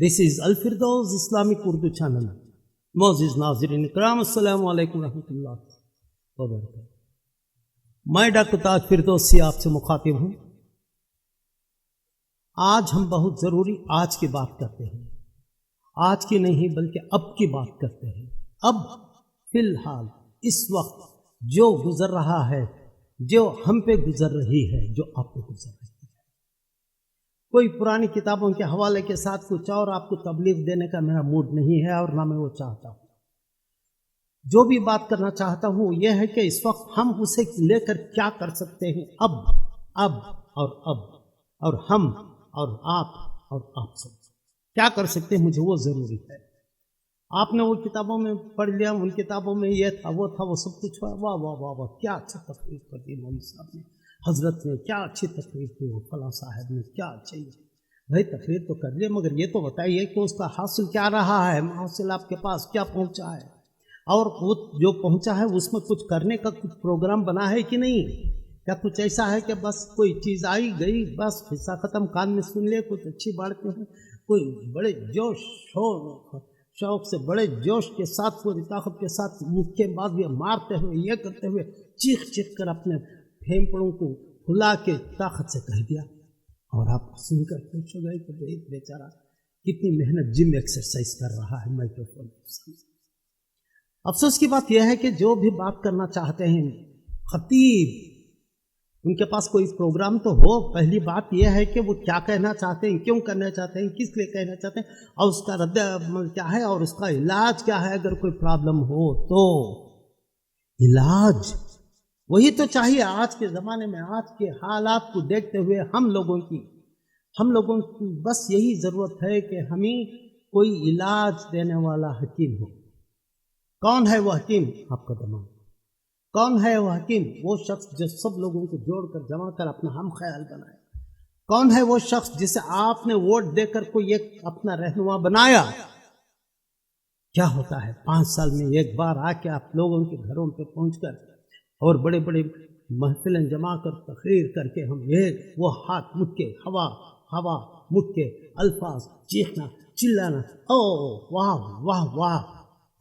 This is Al-Firdaus Islamic Urdu channel. Moses Nazirin Ikram, Assalamu alaikum warahmatullahi wabarakatuh. मैं doctor ताज फिरदौसी आपसे मुखातिब हूँ। आज हम बहुत ज़रूरी आज की बात करते हैं। आज की नहीं बल्कि अब की बात करते हैं। अब फिलहाल इस वक्त जो गुजर रहा है, जो हम पे गुजर रही है, जो आप पे गुजर रही है। कोई पुरानी किताबों के हवाले के साथ कुछ और आपको तबलीग देने का मेरा मूड नहीं है और ना मैं वो चाहता हूँ। जो भी बात करना चाहता हूँ यह है कि इस वक्त हम उसे लेकर क्या कर सकते हैं। अब और हम और आप सब क्या कर सकते हैं, मुझे वो ज़रूरी है। आपने वो किताबों में पढ़ लिया, उन किताबों में ये था वो सब कुछ हुआ। वाह वाह वाह वाह, क्या अच्छा तकरीर कर दी मौलवी साहब ने, हजरत ने क्या अच्छी तकरीर की, वो फलां साहब ने क्या अच्छी। भाई तकरीर तो कर लिए, मगर ये तो बताइए कि उसका हासिल क्या रहा है, हासिल आपके पास क्या पहुंचा है, और वो जो पहुंचा है उसमें कुछ करने का कुछ प्रोग्राम बना है कि नहीं। क्या कुछ ऐसा है कि बस कोई चीज़ आई गई, बस हिस्सा ख़त्म, कान में सुन लिए, कुछ अच्छी बात नहीं, कोई बड़े जोश शौक से बड़े जोश के साथ पूरी ताकत के साथ मुक्केबाज ये मारते हुए ये करते हुए चीख कर अपने फेफड़ों को फुला के ताकत से कह दिया, और आप सुनकर खुश हो गए कि बेचारा कितनी मेहनत जिम एक्सरसाइज कर रहा है माइक्रोफोन। अफसोस की बात यह है कि जो भी बात करना चाहते हैं खतीब, उनके पास कोई प्रोग्राम तो हो। पहली बात यह है कि वो क्या कहना चाहते हैं, क्यों करना चाहते हैं, किस लिए कहना चाहते हैं, और उसका रद्द क्या है और उसका इलाज क्या है। अगर कोई प्रॉब्लम हो तो इलाज वही तो चाहिए। आज के ज़माने में, आज के हालात को देखते हुए हम लोगों की बस यही ज़रूरत है कि हमें कोई इलाज देने वाला हकीम हो। कौन है वो हकीम? आपका दिमाग। कौन है वो हकीम? वो शख्स जो सब लोगों को जोड़कर जमा कर अपना हम ख्याल बनाए। कौन है वो शख्स जिसे आपने वोट देकर कोई एक अपना रहनुमा बनाया। क्या होता है 5 साल में एक बार आके आप लोगों के घरों पे पहुंचकर और बड़े बड़े महफिलें जमा कर तकरीर करके हम वो हाथ मुक्के हवा मुक्के अल्फाज चीखना चिल्लाना, ओ वाह वाह वाह,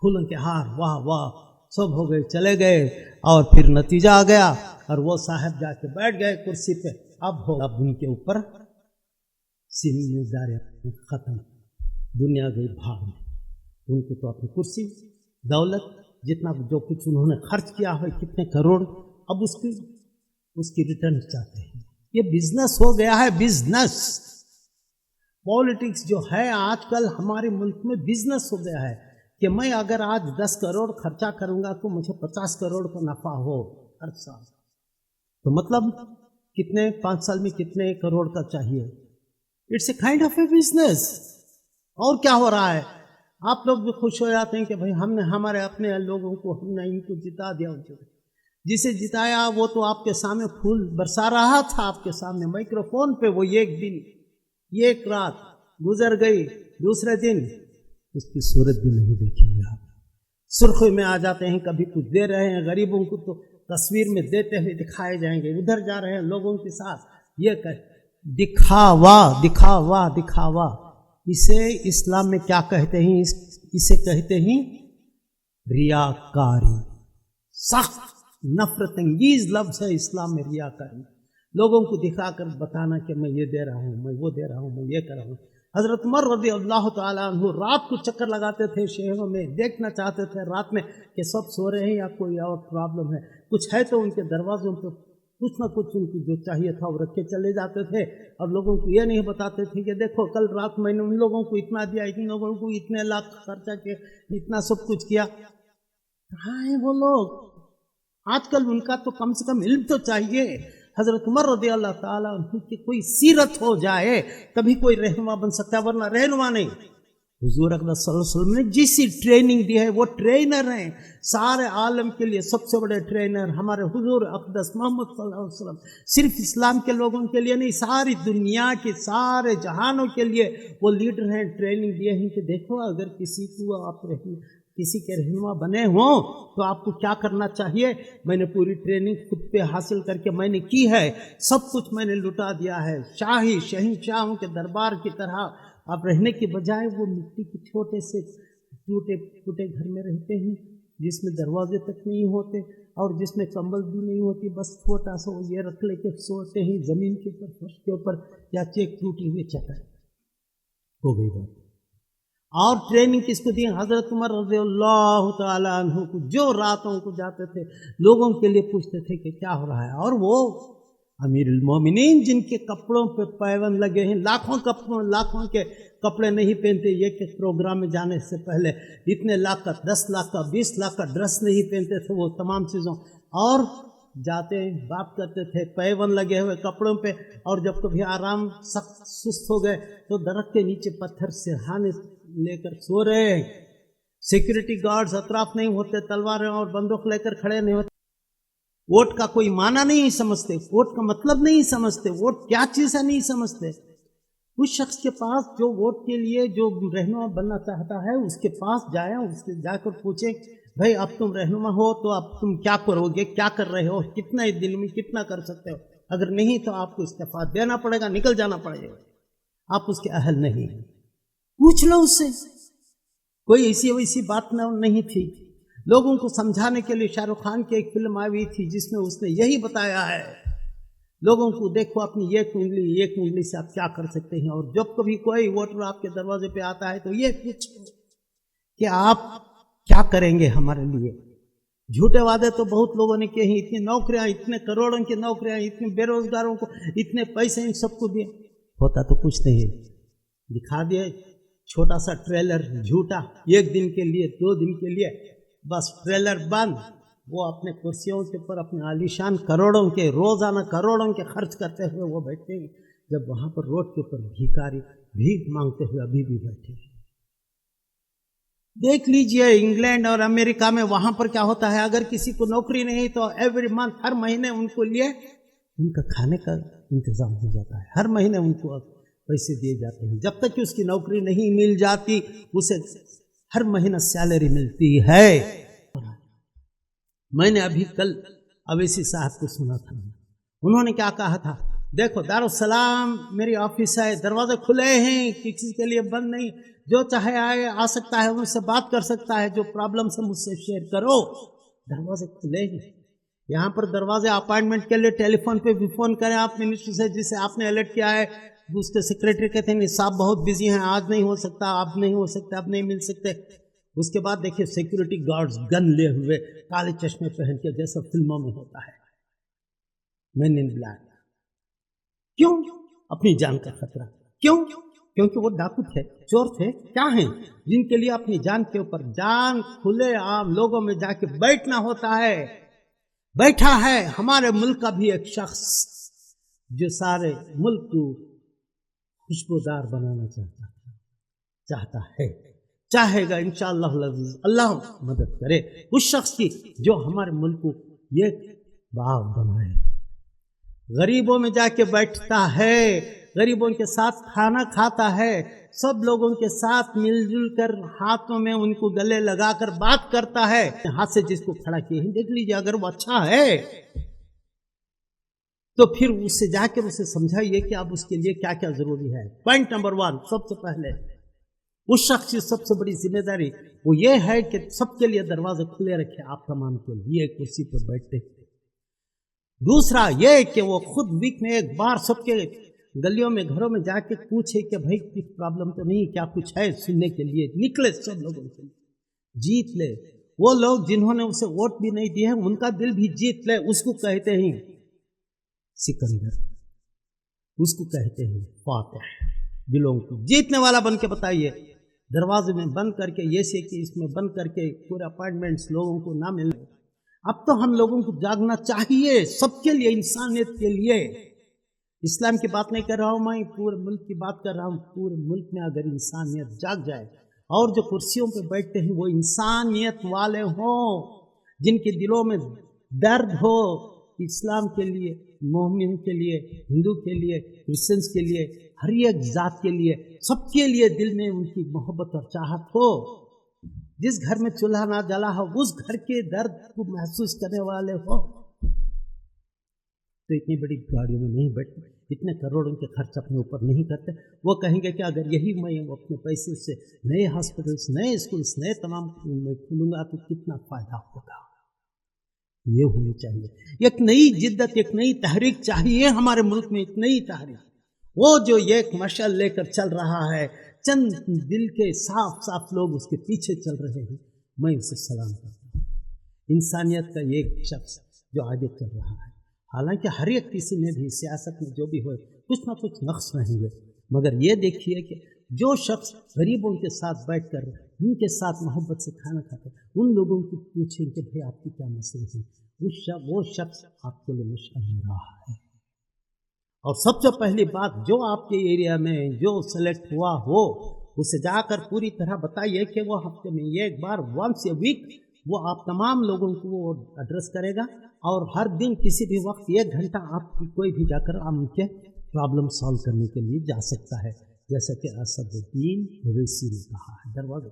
फूलों के हार वाह वाह, सब हो गए, चले गए, और फिर नतीजा आ गया और वो साहब जाके बैठ गए कुर्सी पे। अब उनके ऊपर जिम्मेदारी खत्म, दुनिया गई भाग में। उनको तो अपनी कुर्सी, दौलत, जितना जो कुछ उन्होंने खर्च किया है, कितने करोड़, अब उसकी रिटर्न चाहते हैं। ये बिजनेस हो गया है, बिजनेस। पॉलिटिक्स जो है आजकल हमारे मुल्क में बिजनेस हो गया है कि मैं अगर आज 10 करोड़ खर्चा करूंगा तो मुझे 50 करोड़ का नफा हो हर साल। तो मतलब कितने 5 साल में कितने करोड़ का चाहिए। It's a kind of A business. और क्या हो रहा है, आप लोग भी खुश हो जाते हैं कि भाई हमने हमारे अपने लोगों को, हमने इनको जिता दिया। जिसे जिताया वो तो आपके सामने फूल बरसा रहा था, आपके सामने माइक्रोफोन पे। वो एक दिन, एक रात गुजर गई, दूसरे दिन उसकी सूरत भी नहीं देखेंगे आप। सुर्खी में आ जाते हैं, कभी कुछ दे रहे हैं गरीबों को तो तस्वीर में देते हुए दिखाए जाएंगे, उधर जा रहे हैं लोगों के साथ, ये दिखावा। इसे इस्लाम में क्या कहते हैं? इसे कहते हैं रियाकारी। सख्त नफरत अंगीज लफ्ज़ है इस्लाम में रियाकारी। लोगों को दिखाकर बताना कि मैं ये दे रहा हूँ, मैं वो दे रहा हूँ, मैं ये कर रहा हूँ। हज़रत उमर रज़ी अल्लाह ताला अन्हु रात को चक्कर लगाते थे शहरों में, देखना चाहते थे रात में कि सब सो रहे हैं या कोई और प्रॉब्लम है, कुछ है तो उनके दरवाज़ों पर कुछ ना कुछ उनको जो चाहिए था वो रख के चले जाते थे। और लोगों को ये नहीं बताते थे कि देखो कल रात मैंने उन लोगों को इतना दिया, इन लोगों को इतने लाख खर्चा किया, इतना सब कुछ किया। कहाँ है वो लोग? आजकल उनका तो कम से कम इल्म तो चाहिए। हज़रत उमर रज़ी अल्लाह ताला अन्हु की कोई सीरत हो जाए तभी कोई रहनुमा बन सकता है, वरना रहनुमा नहीं। हुजूर अकरम सल्लल्लाहु अलैहि वसल्लम ने जिस ट्रेनिंग दी है वो ट्रेनर हैं सारे आलम के लिए। सबसे बड़े ट्रेनर हमारे हुजूर अक़दस मोहम्मद सल्लल्लाहु अलैहि वसल्लम, सिर्फ इस्लाम के लोगों के लिए नहीं, सारी दुनिया के सारे जहानों के लिए वो लीडर हैं। ट्रेनिंग दिए हैं कि देखो अगर किसी को आप किसी के रहनुमा बने हों तो आपको क्या करना चाहिए। मैंने पूरी ट्रेनिंग खुद पे हासिल करके मैंने की है, सब कुछ मैंने लुटा दिया है। शहंशाहों के दरबार की तरह آپ رہنے کے بجائے وہ مٹی کے چھوٹے سے ٹوٹے پھوٹے گھر میں رہتے ہیں جس میں دروازے تک نہیں ہوتے اور جس میں کمبل بھی نہیں ہوتی، بس چھوٹا سا یہ رکھ لے کے سوتے ہیں زمین کے اوپر، فرش کے اوپر، یا چیک ٹوٹی ہوئی چٹائی. ہو گئی بات. اور ٹریننگ کس کو دی؟ حضرت عمر رضی اللہ تعالیٰ عنہ کو، جو راتوں کو جاتے تھے لوگوں کے لیے پوچھتے تھے کہ کیا ہو رہا ہے، اور وہ امیر المومنین جن کے کپڑوں پہ پیوند لگے ہیں، لاکھوں کے کپڑے نہیں پہنتے، یہ کہ پروگرام میں جانے سے پہلے اتنے لاکھ کا، 10 لاکھ کا، 20 لاکھ کا ڈریس نہیں پہنتے تھے، وہ تمام چیزوں، اور جاتے بات کرتے تھے پیوند لگے ہوئے کپڑوں پہ، اور جب کبھی آرام سخت سست ہو گئے تو درخت کے نیچے پتھر سرہانے لے کر سو رہے. سیکورٹی گارڈز اطراف نہیں ہوتے، تلواریں اور بندوق لے کر کھڑے نہیں ہوتے. ووٹ کا کوئی معنی نہیں سمجھتے، ووٹ کا مطلب نہیں سمجھتے، ووٹ کیا چیز ہے نہیں سمجھتے. اس شخص کے پاس جو ووٹ کے لیے جو رہنما بننا چاہتا ہے، اس کے پاس جائیں، اس سے جا کر پوچھیں بھائی اب تم رہنما ہو تو اب تم کیا کرو گے، کیا کر رہے ہو، کتنا دن میں کتنا کر سکتے ہو، اگر نہیں تو آپ کو استعفیٰ دینا پڑے گا، نکل جانا پڑے گا، آپ اس کے اہل نہیں ہیں. پوچھ لو اس سے. کوئی ایسی ویسی بات نہیں تھی. لوگوں کو سمجھانے کے لیے شاہ رخ خان کی ایک فلم آئی تھی جس میں اس نے یہی بتایا ہے لوگوں کو، دیکھو اپنی ایک انگلی سے آپ کیا کر سکتے ہیں، اور جب کبھی کوئی ووٹر آپ کے دروازے پہ آتا ہے تو یہ پوچھو کہ آپ کیا کریں گے ہمارے لیے. جھوٹے وعدے تو بہت لوگوں نے کیے ہیں، اتنی نوکریاں، اتنے کروڑوں کی نوکریاں، اتنے بے روزگاروں کو اتنے پیسے ان سب کو دیے، ہوتا تو کچھ نہیں. دکھا دیے چھوٹا سا ٹریلر جھوٹا، 1 دن کے لیے، 2 دن کے لیے، بس ٹریلر بند. وہ اپنے کرسیوں کے اوپر اپنے عالیشان کروڑوں کے، روزانہ کروڑوں کے خرچ کرتے ہوئے وہ بیٹھتے ہیں، جب وہاں پر روڈ کے اوپر بھیکاری بھیک مانگتے ہوئے ابھی بھی بیٹھے ہیں. دیکھ لیجئے انگلینڈ اور امریکہ میں وہاں پر کیا ہوتا ہے، اگر کسی کو نوکری نہیں تو ایوری منتھ، ہر مہینے ان کو لیے ان کا کھانے کا انتظام ہو جاتا ہے، ہر مہینے ان کو پیسے دیے جاتے ہیں. جب تک کہ اس کی نوکری نہیں مل جاتی اسے ہر مہینہ سیلری ملتی ہے. میں نے ابھی کل اویسی صاحب کو سنا تھا، انہوں نے کیا کہا تھا، دیکھو دارالسلام میری آفس ہے، دروازے کھلے ہیں، کسی کے لیے بند نہیں، جو چاہے آئے آ سکتا ہے، ان سے بات کر سکتا ہے، جو پرابلم سے مجھ سے شیئر کرو، دروازے کھلے ہیں. یہاں پر دروازے اپائنٹمنٹ کے لیے ٹیلی فون پہ بھی فون کریں آپ منسٹر سے جسے آپ نے الرٹ کیا ہے، اس کے سیکریٹری کہتے ہیں صاحب بہت بزی ہیں، آج نہیں ہو سکتا، اب نہیں ہو سکتا، اب نہیں مل سکتے. اس کے بعد دیکھیے سیکورٹی گارڈز گن لے ہوئے کالے چشمے پہن کے جیسا فلموں میں ہوتا ہے، مین ان بلیک. کیوں؟ اپنی جان کا خطرہ. کیوں؟ کیونکہ وہ ڈاکو تھے، چور تھے، کیا ہیں جن کے لیے اپنی جان کے اوپر، جان کھلے عام لوگوں میں جا کے بیٹھنا ہوتا ہے. بیٹھا ہے ہمارے ملک کا بھی ایک شخص جو سارے ملک کو خوشبودار بنانا چاہتا ہے، چاہے گا انشاءاللہ العزیز، اللہ مدد کرے اس شخص کی جو ہمارے ملک کو یہ باغ بنائے. غریبوں میں جا کے بیٹھتا ہے، غریبوں کے ساتھ کھانا کھاتا ہے، سب لوگوں کے ساتھ مل جل کر ہاتھوں میں ان کو گلے لگا کر بات کرتا ہے. ہاتھ سے جس کو کھڑا کیے ہیں دیکھ لیجیے، اگر وہ اچھا ہے تو پھر اس سے جا کر اسے سمجھائیے کہ اب اس کے لیے کیا کیا ضروری ہے. پوائنٹ نمبر 1، سب سے پہلے اس شخص کی سب سے بڑی ذمہ داری وہ یہ ہے کہ سب کے لیے دروازے کھلے رکھے آپ تمام کے لیے کرسی پر بیٹھتے. دوسرا یہ کہ وہ خود ویک میں ایک بار سب کے گلیوں میں گھروں میں جا کے پوچھے کہ بھائی کچھ پرابلم تو نہیں، کیا کچھ ہے سننے کے لیے. نکلے سب لوگوں کے لیے، جیت لے. وہ لوگ جنہوں نے اسے ووٹ بھی نہیں دیے ہیں ان کا دل بھی جیت لے. اس کو کہتے ہیں سکندر، اس کو کہتے ہیں فاتح. دلوں کو جیتنے والا بن کے بتائیے. دروازے میں بند کر کے، یہ سے کہ اس میں بند کر کے پورے اپائنٹمنٹس لوگوں کو نہ ملے. اب تو ہم لوگوں کو جاگنا چاہیے، سب کے لیے، انسانیت کے لیے. اسلام کی بات نہیں کر رہا ہوں میں، پورے ملک کی بات کر رہا ہوں. پورے ملک میں اگر انسانیت جاگ جائے اور جو کرسیوں پہ بیٹھتے ہیں وہ انسانیت والے ہوں، جن کے دلوں میں درد ہو اسلام کے لیے، مومن کے لیے، ہندو کے لیے، کرسچنس کے لیے، ہر ایک ذات کے لیے، سب کے لیے دل میں ان کی محبت اور چاہت ہو. جس گھر میں چولہا نہ جلا ہو اس گھر کے درد کو محسوس کرنے والے ہو. تو اتنی بڑی گاڑیوں میں نہیں بیٹھتے، इतने करोड़ों के खर्च अपने ऊपर नहीं करते। वो कहेंगे कि अगर यही मैं अपने पैसे से नए हॉस्पिटल्स, नए स्कूल्स, नए तमाम मैं खोलूँगा तो कितना फ़ायदा होगा। ये होनी चाहिए एक नई जिद्दत, एक नई तहरीक चाहिए हमारे मुल्क में, एक नई तहरीक। वो जो एक मशाल लेकर चल रहा है, चंद दिल के साफ साफ लोग उसके पीछे चल रहे हैं, मैं उसे सलाम करता हूँ। इंसानियत का एक शख्स जो आगे चल रहा है। हालांकि हर एक किसी में भी सियासत में जो भी हो कुछ ना कुछ नक्श रहेंगे, मगर ये देखिए कि जो शख्स गरीबों के साथ बैठकर उनके साथ मोहब्बत से खाना खाते, उन लोगों की पूछें कि भाई आपकी क्या मसले हैं, वो शख्स आपके लिए मुश्किल रहा है। और सबसे पहली बात, जो आपके एरिया में जो सेलेक्ट हुआ हो उसे जाकर पूरी तरह बताइए कि वो हफ्ते में एक बार, वंस ए वीक, वो आप तमाम लोगों को वो एड्रेस करेगा और हर दिन किसी भी वक्त 1 घंटा आपकी कोई भी जाकर आप उनके प्रॉब्लम सॉल्व करने के लिए जा सकता है, जैसा कि असदुद्दीन ओवैसी ने कहा है। दरवाजा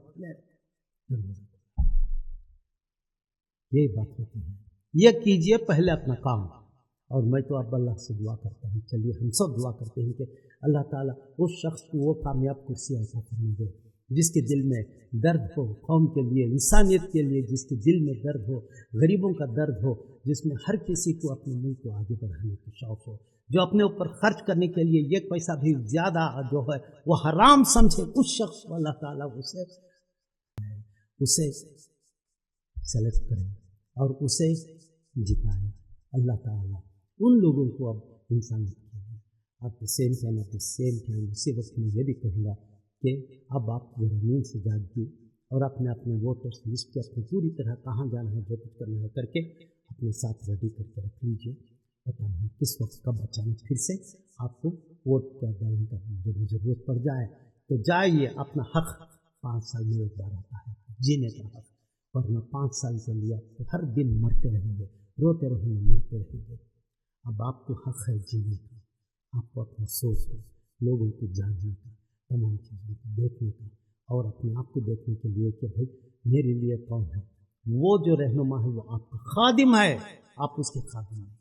यही बात होती है। ये कीजिए पहले अपना काम। और मैं तो अब अल्लाह से दुआ करता हूँ, चलिए हम सब दुआ करते हैं कि अल्लाह ताला उस शख्स को वो कामयाब कुर्सी अता फरमा दे जिसके दिल में दर्द हो कौम के लिए, इंसानियत के लिए, जिसके दिल में दर्द हो, गरीबों का दर्द हो, जिसमें हर किसी को अपने मुल्क को आगे बढ़ाने की शौक़ हो, जो अपने ऊपर खर्च करने के लिए एक पैसा भी ज़्यादा जो है वो हराम समझे, उस शख्स को अल्लाह ताला उसे सेलेक्ट करे और उसे जिताए। अल्लाह ताला उन लोगों को अब इंसानियत के लिए एट द सेम टाइम उसी वक्त मैं ये भी कहूँगा कि अब आप नींद से जागिए और अपने अपने वोटर्स लिस्ट के अपने पूरी तरह कहाँ जाना है, जो कुछ करना है करके अपने साथ रेडी करके रख लीजिए। पता नहीं किस वक्त कब अचानक फिर से आपको वोट क्या डालने का जब ज़रूरत पड़ जाए तो जाइए। अपना हक 5 साल में एक बार आता है, जीने का हक, वरना 5 साल के लिए आप हर दिन मरते रहेंगे, रोते रहेंगे, मरते रहेंगे। अब आपको हक है जीने का, आपको अपना सोच का, लोगों को जानने का, तमाम चीज़ों को देखने का और अपने आप को देखने के लिए कि भाई मेरे लिए कौन है। वो जो रहनुमा है वो आपका खादिम है, आप उसके खादिम नहीं,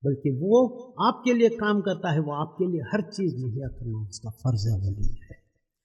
बल्कि वो आपके लिए काम करता है, वो आपके लिए हर चीज़ मुहैया करना उसका फ़र्ज़ अवली है।